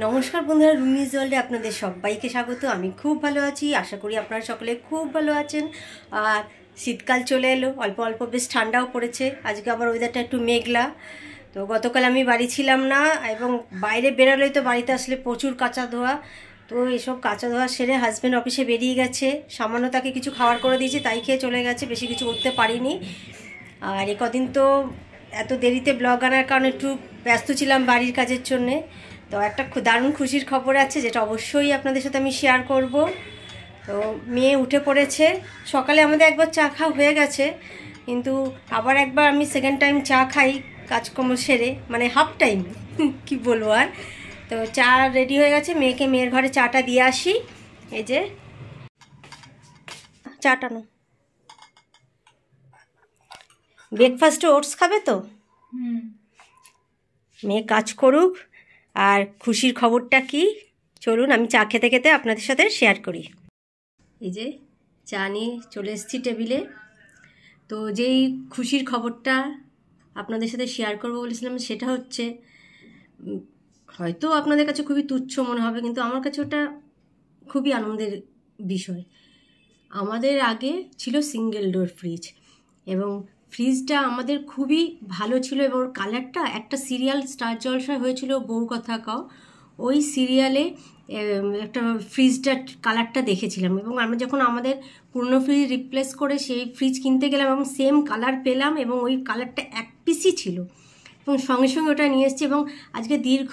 নমস্কার বন্ধুরা, রুমিজ ওয়ার্ল্ডে আপনাদের সবাইকে স্বাগত। আমি খুব ভালো আছি, আশা করি আপনারা সকলে খুব ভালো আছেন। আর শীতকাল চলে এলো, অল্প অল্প বেশ ঠান্ডাও পড়েছে। আজকে আবার ওয়েদারটা একটু মেঘলা। তো গতকাল আমি বাড়ি ছিলাম না, এবং বাইরে বেরোলেই তো বাড়িতে আসলে প্রচুর কাঁচা ধোয়া। তো এসব কাঁচা ধোয়া সেরে হাজব্যান্ড অফিসে বেরিয়ে গেছে, সামান্য তাকে কিছু খাবার করে দিয়েছি, তাই খেয়ে চলে গেছে, বেশি কিছু করতে পারিনি। আর কদিন তো এত দেরিতে ব্লগ আনার কারণে একটু ব্যস্ত ছিলাম বাড়ির কাজের জন্যে। তো একটা দারুণ খুশির খবর আছে, যেটা অবশ্যই আপনাদের সাথে আমি শেয়ার করব। তো মেয়ে উঠে পড়েছে। সকালে আমাদের একবার চা খাওয়া হয়ে গেছে, কিন্তু আবার একবার আমি সেকেন্ড টাইম চা খাই কাজকর্ম সেরে, মানে হাফ টাইম কি বলবো আর। তো চা রেডি হয়ে গেছে, মেয়ের ঘরে চাটা দিয়ে আসি। এই যে চাটা না, ব্রেকফাস্টে ওটস খাবে তো। মেয়ে কাজ করুক। আর খুশির খবরটা কি, চলুন আমি চা খেতে খেতে আপনাদের সাথে শেয়ার করি। এই যে চা নিয়ে চলে এসেছি টেবিলে। তো যেই খুশির খবরটা আপনাদের সাথে শেয়ার করবো বলেছিলাম, সেটা হচ্ছে, হয়তো আপনাদের কাছে খুবই তুচ্ছ মনে হবে, কিন্তু আমার কাছে ওটা খুবই আনন্দের বিষয়। আমাদের আগে ছিল সিঙ্গেল ডোর ফ্রিজ, এবং ফ্রিজটা আমাদের খুবই ভালো ছিল, এবং ওর কালারটা, একটা সিরিয়াল স্টার জলসায় হয়েছিল বউ কথা কাও, ওই সিরিয়ালে একটা ফ্রিজটার কালারটা দেখেছিলাম, এবং আমরা যখন আমাদের পুরনো ফ্রিজ রিপ্লেস করে সেই ফ্রিজ কিনতে গেলাম, এবং সেম কালার পেলাম, এবং ওই কালারটা এক পিসই ছিল, এবং সঙ্গে সঙ্গে ওটা নিয়ে এসেছি। এবং আজকে দীর্ঘ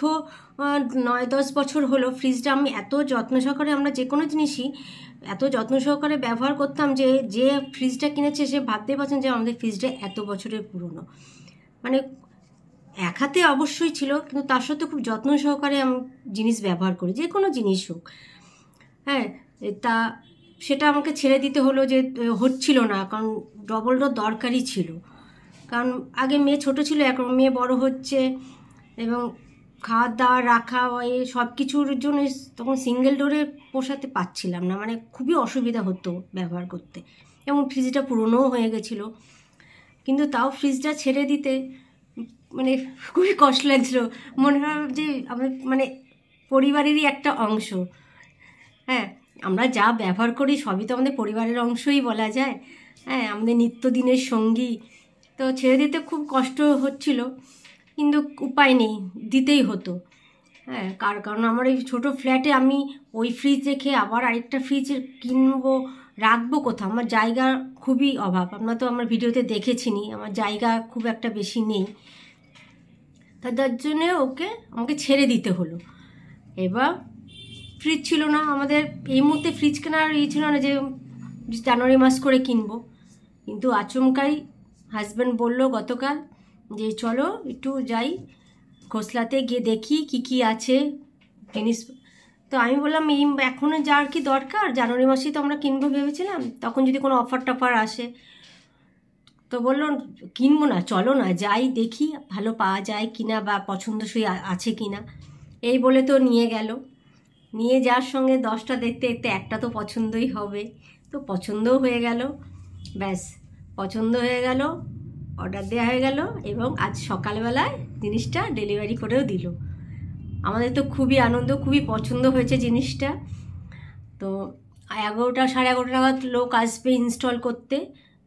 9-10 বছর হলো ফ্রিজটা আমি এত যত্ন সহকারে, আমরা যে কোনো জিনিসই এত যত্ন সহকারে ব্যবহার করতাম, যে ফ্রিজটা কিনেছে সে ভাবতেই পারছেন যে আমাদের ফ্রিজটা এত বছরের পুরনো। মানে এক হাতে অবশ্যই ছিল, কিন্তু তার সত্ত্বেও খুব যত্ন সহকারে আমি জিনিস ব্যবহার করি, যে কোনো জিনিস হোক। হ্যাঁ, তা সেটা আমাকে ছেড়ে দিতে হলো, যে হচ্ছিল না, কারণ ডবল ডোর দরকারই ছিল। কারণ আগে মেয়ে ছোট ছিল, এখন মেয়ে বড় হচ্ছে, এবং খাওয়া দাওয়া রাখা এই সব কিছুর জন্য তখন সিঙ্গেল ডোরে পোষাতে পারছিলাম না, মানে খুবই অসুবিধা হতো ব্যবহার করতে, এবং ফ্রিজটা পুরনোও হয়ে গেছিলো। কিন্তু তাও ফ্রিজটা ছেড়ে দিতে মানে খুবই কষ্ট লাগছিল। মনে হয় যে আমার মানে পরিবারেরই একটা অংশ। হ্যাঁ, আমরা যা ব্যবহার করি সবই তো আমাদের পরিবারের অংশই বলা যায়। হ্যাঁ, আমাদের নিত্যদিনের সঙ্গী। তো ছেড়ে দিতে খুব কষ্ট হচ্ছিল, কিন্তু উপায় নেই, দিতেই হতো। হ্যাঁ, কারণ আমার এই ছোটো ফ্ল্যাটে আমি ওই ফ্রিজ রেখে আবার আরেকটা ফ্রিজ কিনবো, রাখবো কোথাও? আমার জায়গা খুবই অভাব। আপনারা তো আমার ভিডিওতে দেখেছিনি, আমার জায়গা খুব একটা বেশি নেই। তার জন্যে আমাকে ছেড়ে দিতে হলো। এবার ফ্রিজ ছিল না আমাদের, এই মুহূর্তে ফ্রিজ কেনার ছিল না যে জানুয়ারি মাস করে কিনবো। কিন্তু আচমকাই হাজব্যান্ড বললো গতকাল যে চলো একটু যাই খোসলাতে, গিয়ে দেখি কি কি আছে জিনিস। তো আমি বললাম এই এখনও যাওয়ার কি দরকার, জানুয়ারি মাসেই তো আমরা কিনবো ভেবেছিলাম, তখন যদি কোনো অফার টফার আসে। তো বললো কিনবো না, চলো না যাই, দেখি ভালো পাওয়া যায় কিনা, বা পছন্দসই আছে কিনা। এই বলে তো নিয়ে গেল। নিয়ে যাওয়ার সঙ্গে 10টা দেখতে দেখতে একটা তো পছন্দই হবে। তো পছন্দও হয়ে গেল, ব্যাস পছন্দ হয়ে গেল, অর্ডার দেওয়া হয়ে গেল, এবং আজ সকালবেলায় জিনিসটা ডেলিভারি করেও দিল। আমাদের তো খুবই আনন্দ, খুবই পছন্দ হয়েছে জিনিসটা। তো 11টা 11:30 নাগাদ লোক আসবে ইনস্টল করতে,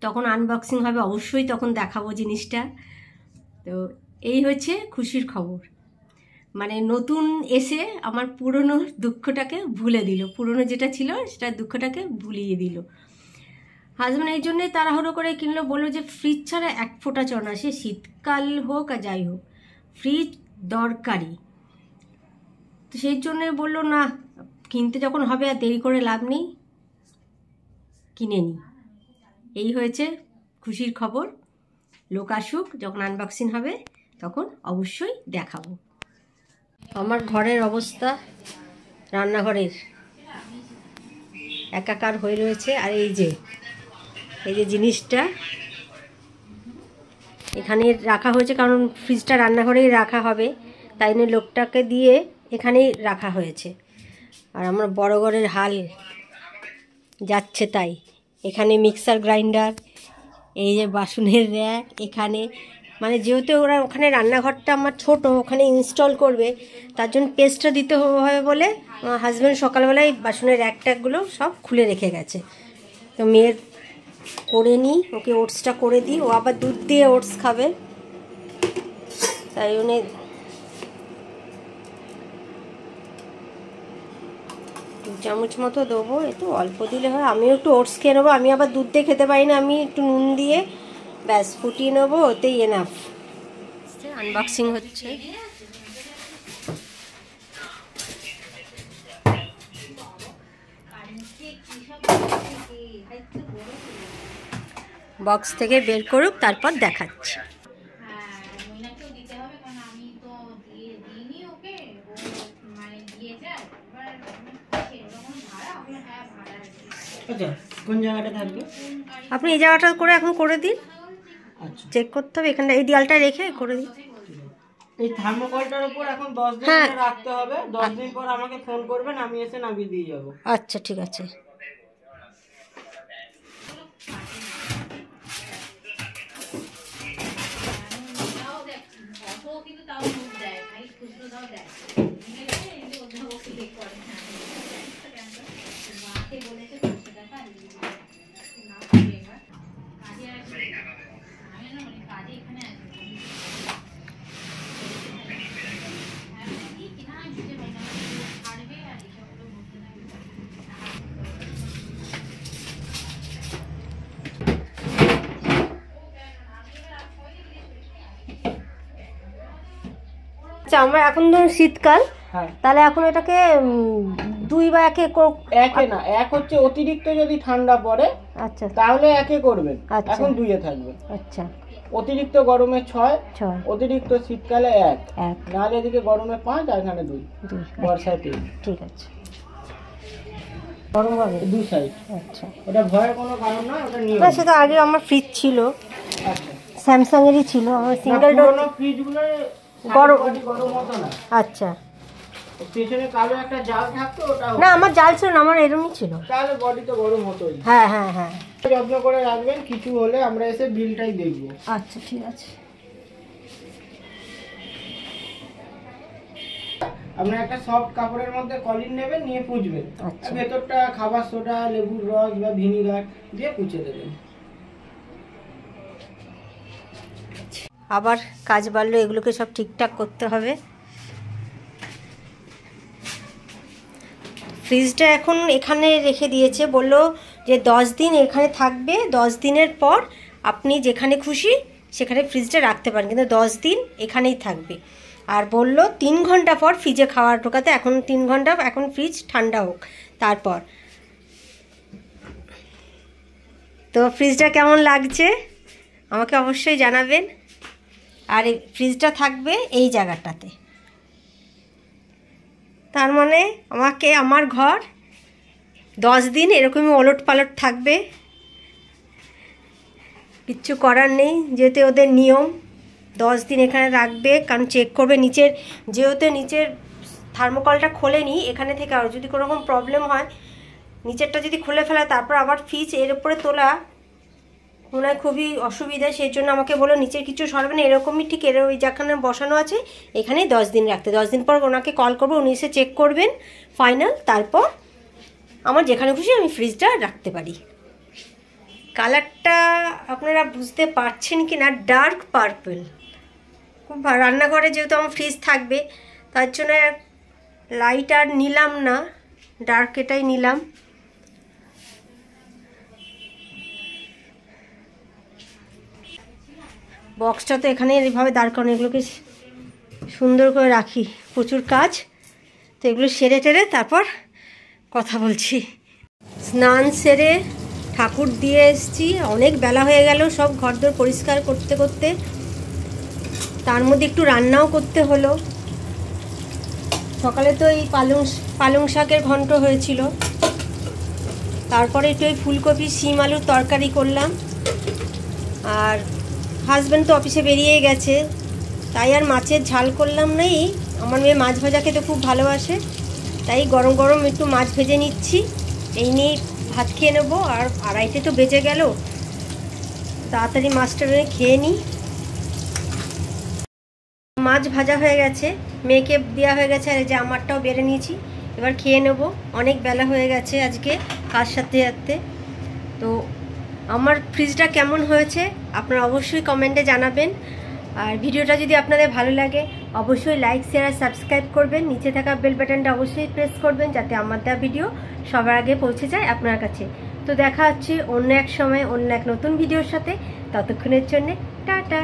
তখন আনবক্সিং হবে, অবশ্যই তখন দেখাবো জিনিসটা। তো এই হচ্ছে খুশির খবর। মানে নতুন এসে আমার পুরনো দুঃখটাকে ভুলে দিল, পুরনো যেটা ছিল সেটা দুঃখটাকে ভুলিয়ে দিল। হাজব্যান্ড এই জন্যে তাড়াহুড়ো করে কিনলো, বললো যে ফ্রিজ ছাড়া এক ফোঁটা চলে না, সে শীতকাল হোক আর যাই হোক, ফ্রিজ দরকারি। তো সেই জন্যে বললো না, কিনতে যখন হবে আর দেরি করে লাভ নেই, কিনে নি। এই হয়েছে খুশির খবর। লোক আসুক, যখন আনবক্সিং হবে তখন অবশ্যই দেখাবো। আমার ঘরের অবস্থা, রান্নাঘরের একাকার হয়ে রয়েছে। আর এই যে জিনিসটা এখানে রাখা হয়েছে, কারণ ফ্রিজটা রান্নাঘরেই রাখা হবে, তাই নিয়ে লোকটাকে দিয়ে এখানেই রাখা হয়েছে। আর আমার বড় ঘরের হাল যাচ্ছে তাই। এখানে মিক্সার গ্রাইন্ডার, এই যে বাসনের র্যাক, এখানে মানে যেহেতু ওরা ওখানে রান্নাঘরটা আমার ছোট, ওখানে ইনস্টল করবে, তার জন্য পেস্টটা দিতে হবে বলে আমার হাজব্যান্ড সকালবেলায় বাসনের র্যাক ট্যাকগুলো সব খুলে রেখে গেছে। তো মেয়ের করে নিই, ওকে ওটসটা করে দিই, ও আবার দুধ দিয়ে ওটস খাবে, তাই জন্য 2 চামচ মতো দেবো। একটু অল্প দিলে হয়, আমিও একটু ওটস খেয়ে নেবো, আমি আবার দুধ দিয়ে খেতে পারি না, আমি একটু নুন দিয়ে ব্যাস ফুটিয়ে নেবো, ওতেই এনাফ। আনবক্সিং হচ্ছে। বক্স থেকে বের করুক, তারপর দেখাচ্ছি। কোন জায়গাটা থাকবে? আপনি এই জায়গাটা করে এখন করে দিন। আচ্ছা, চেক করতে হবে এখানটা, এই দেয়ালটা রেখে করে দিন। এই থার্মোকলটার উপর এখন 10 দিন রাখতে হবে। 10 দিন পর আমাকে ফোন করবেন, আমি এসে নামিয়ে দিয়ে যাব। আচ্ছা ঠিক আছে। আচ্ছা, আমরা এখন ধরুন শীতকাল, তাহলে এখন এটাকে 2 বা 1 একে না, এক হচ্ছে অতিরিক্ত যদি ঠান্ডা পড়ে আচ্ছা তাহলে একে করবেন, আচ্ছা। এখন 2-এ থাকবে। আচ্ছা, অতিরিক্ত গরমে 6, 6, অতিরিক্ত শীতকালে 1, নাহলে এদিকে গরমে 5 আর এখানে 2, বর্ষায় 3। ঠিক আছে, গরম হবে 2 সাইড। আচ্ছা, ওটা ভয়ের কোনো কারণ না, ওটা নিয়ে না সেটা আগে আমার ফ্রিজ ছিল, আচ্ছা স্যামসাং এরই ছিল, আমার সিঙ্গেল ডোর ফ্রিজগুলো গরম হতো না। আচ্ছা, পেছনে কালো একটা জাল থাকতো, ওটা না আমার জাল ছিল না, আমার এরমই ছিল। তাহলে বডি তো গরম হতোই। হ্যাঁ হ্যাঁ হ্যাঁ, যত্ন করে রাখবেন, কিছু হলে আমরা এসে বিলটাই দেখবো। আচ্ছা ঠিক আছে। আপনার একটা সফট কাপড়ের মধ্যে কলিন নেবেন, নিয়ে পুঁছবেন, আচ্ছা। ভেতরটা খাবার সোডা, লেবুর রস বা ভিনিগার দিয়ে পুঁছে দেবেন। আবার কাজ বাড়লো, এগুলোকে সব ঠিকঠাক করতে হবে। ফ্রিজটা এখন এখানে রেখে দিয়েছে, বললো যে 10 দিন এখানে থাকবে, 10 দিনের পর আপনি যেখানে খুশি সেখানে ফ্রিজটা রাখতে পারেন, কিন্তু 10 দিন এখানেই থাকবে। আর বললো 3 ঘন্টা পর ফ্রিজে খাবার ঢোকাতে, এখন 3 ঘন্টা, এখন ফ্রিজ ঠান্ডা হোক তারপর। তো ফ্রিজটা কেমন লাগছে আমাকে অবশ্যই জানাবেন। আর এই ফ্রিজটা থাকবে এই জায়গাটাতে, তার মানে আমাকে আমার ঘর 10 দিন এরকমই ওলট পালট থাকবে, কিচ্ছু করার নেই, যেহেতু ওদের নিয়ম 10 দিন এখানে রাখবে, কারণ চেক করবে নিচের, যেহেতু নিচের থার্মোকলটা খোলেনি, এখানে থেকে আর যদি কোনো রকম প্রবলেম হয়, নিচেরটা যদি খুলে ফেলা তারপর আবার ফ্রিজ এর উপরে তোলা মনে হয় খুবই অসুবিধা, সেই জন্য আমাকে বলো নিচের কিছু সরবে না, এরকমই ঠিক এর ওই যেখানে বসানো আছে এখানেই 10 দিন রাখতে। 10 দিন পর ওনাকে কল করবো, উনি এসে চেক করবেন ফাইনাল, তারপর আমার যেখানে খুশি আমি ফ্রিজটা রাখতে পারি। কালারটা আপনারা বুঝতে পারছেন কি না, ডার্ক পার্পল, খুব রান্নাঘরে যেহেতু আমার ফ্রিজ থাকবে তার জন্য লাইট আর নিলাম না, ডার্ক এটাই নিলাম। বক্সটা তো এখানে এইভাবে দাঁড় করানো, এগুলোকে সুন্দর করে রাখি, প্রচুর কাজ, তো এগুলো সেরে টেরে তারপর কথা বলছি। স্নান সেরে ঠাকুর দিয়ে এসেছি, অনেক বেলা হয়ে গেল, সব ঘরদোর পরিষ্কার করতে করতে, তার মধ্যে একটু রান্নাও করতে হলো। সকালে তো এই পালং শাকের ঘন্ট হয়েছিল, তারপরে একটু এই ফুলকপি শিম আলুর তরকারি করলাম। আর হাজব্যান্ড তো অফিসে বেরিয়ে গেছে, তাই আর মাছের ঝাল করলাম না। আমার মেয়ে মাছ ভাজা খেতে খুব ভালোবাসে, তাই গরম গরম একটু মাছ ভেজে নিচ্ছি, এই নিয়ে ভাত খেয়ে নেবো। আর 2:30 তো বেজে গেল, তাড়াতাড়ি মাছটা খেয়ে নিই। মাছ ভাজা হয়ে গেছে, মেয়েকে দেওয়া হয়ে গেছে, আর এই যে আমারটাও বেড়ে নিয়েছি। এবার খেয়ে নেব, অনেক বেলা হয়ে গেছে আজকে কাজ সারতে সারতে। তো আমার ফ্রিজটা কেমন হয়েছে আপনারা অবশ্যই কমেন্টে জানাবেন। আর ভিডিওটা যদি আপনাদের ভালো লাগে অবশ্যই লাইক, শেয়ার আর সাবস্ক্রাইব করবেন। নিচে থাকা বেল বাটনটা অবশ্যই প্রেস করবেন যাতে আমার দেওয়া ভিডিও সবার আগে পৌঁছে যায় আপনার কাছে। তো দেখা হচ্ছে অন্য এক সময় অন্য এক নতুন ভিডিওর সাথে। ততক্ষণের জন্য টাটা।